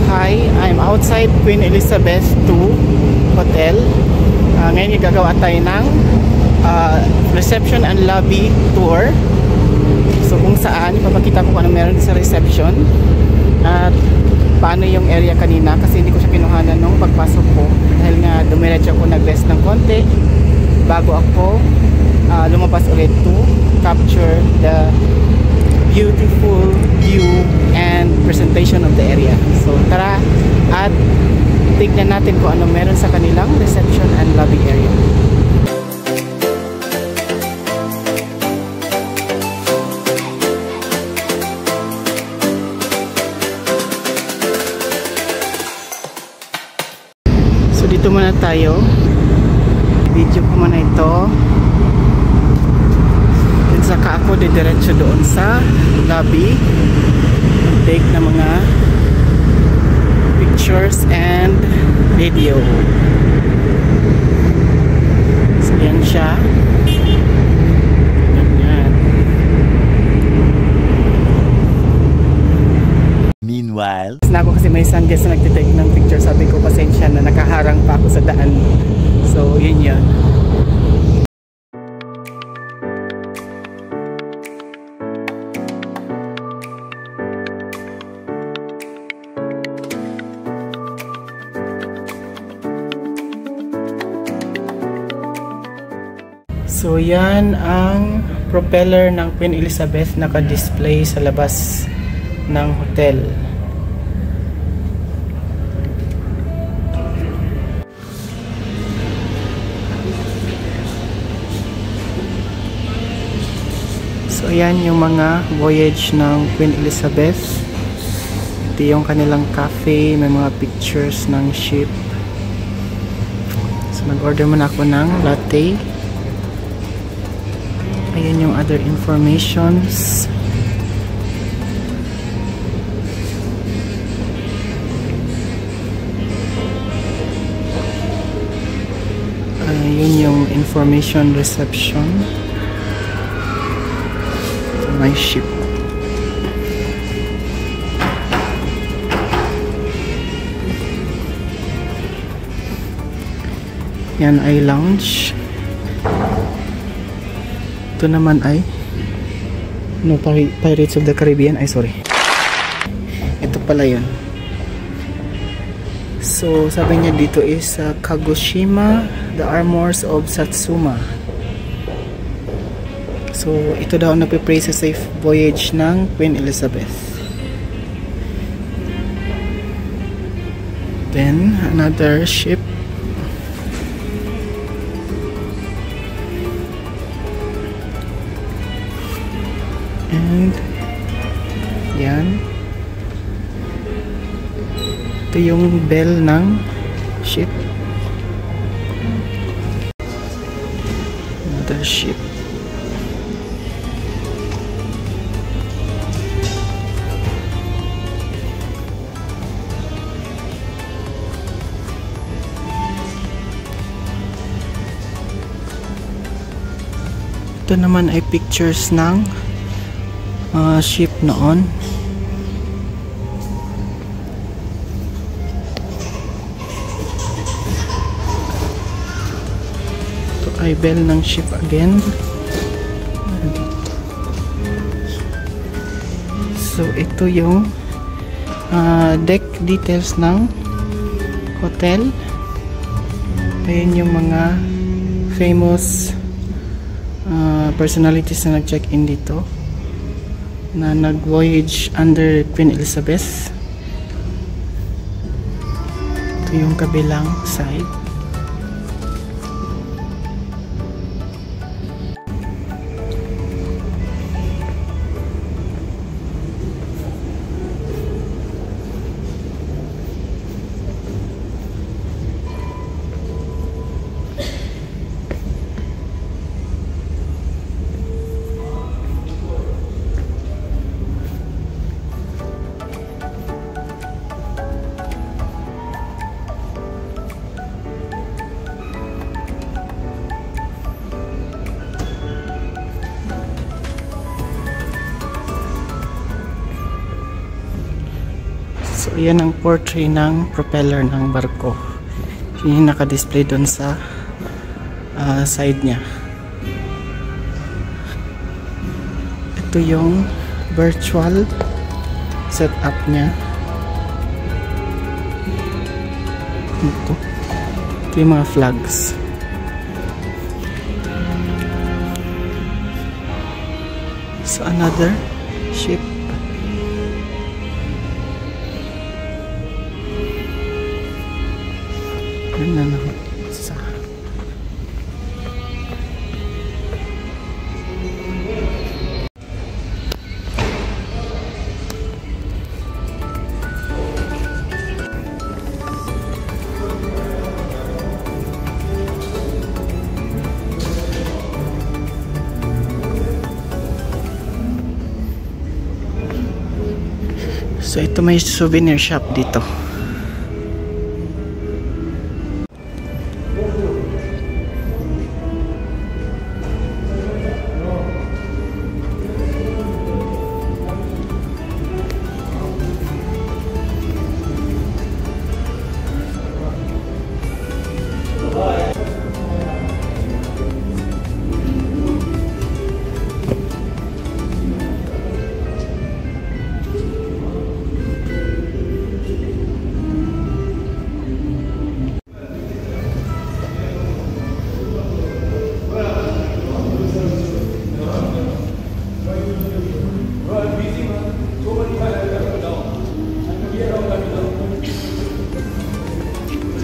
hi, I'm outside Queen Elizabeth II Hotel. Ngayon gagawa tayo ng reception and lobby tour. So kung saan, ipapakita ko kung ano meron sa reception at paano yung area kanina, kasi hindi ko siya kinuhanan nung pagpasok ko dahil nga dumiretso ako, nag-rest ng konti bago ako lumabas ulit to capture the beautiful view and presentation of the area. So tara at tignan natin kung ano meron sa kanilang reception and lobby area. So dito muna tayo, video ko muna ito. Saka ako didiretso doon sa lobby, take na mga pictures and video. So yan siya. Ganyan. Meanwhile, na ako kasi may isang guest na nagtitake ng picture. Sabi ko pasensya na, nakaharang pa ako sa daan. So yun yun. So yan ang propeller ng Queen Elizabeth, naka-display sa labas ng hotel. So yan yung mga voyage ng Queen Elizabeth. Ito yung kanilang cafe, may mga pictures ng ship. So nag-order muna ako ng latte. Ayan yung other informations. Yun yung information reception. My ship. Yan ay lounge. Ito naman ay Pirates of the Caribbean. Ay sorry, ito pala yun. So sabi niya dito is Kagoshima, the Armors of Satsuma. So ito daw nagpe-pray sa safe voyage ng Queen Elizabeth. Then another ship. And yan, ito yung bell ng ship. Another ship. Ito naman ay pictures ng ship noon. Ito ay bell ng ship again. So ito yung deck details ng hotel. Ayan yung mga famous personalities na nag-check-in dito, na nag-voyage under Queen Elizabeth. Ito yung kabilang side. So yan ang portrait ng propeller ng barko. Yun yung naka-display doon sa side niya. Ito yung virtual setup niya. Ito yung mga flags. So another ship. Yun na lang isa. So ito may souvenir shop dito.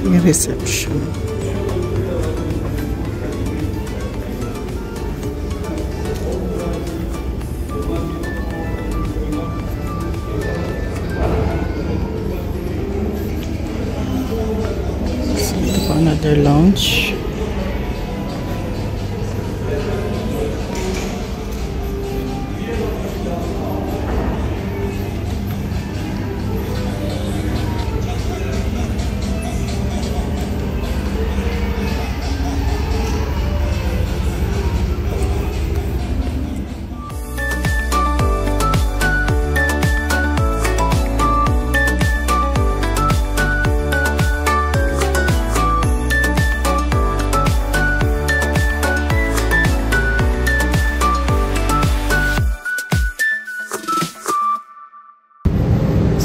Yung reception. So, ito pa another lounge.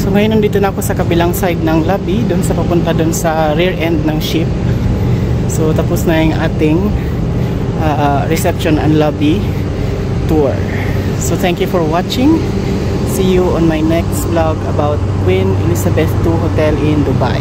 So ngayon nandito na ako sa kabilang side ng lobby, doon sa papunta doon sa rear end ng ship. So tapos na yung ating reception and lobby tour. So thank you for watching. See you on my next vlog about Queen Elizabeth II Hotel in Dubai.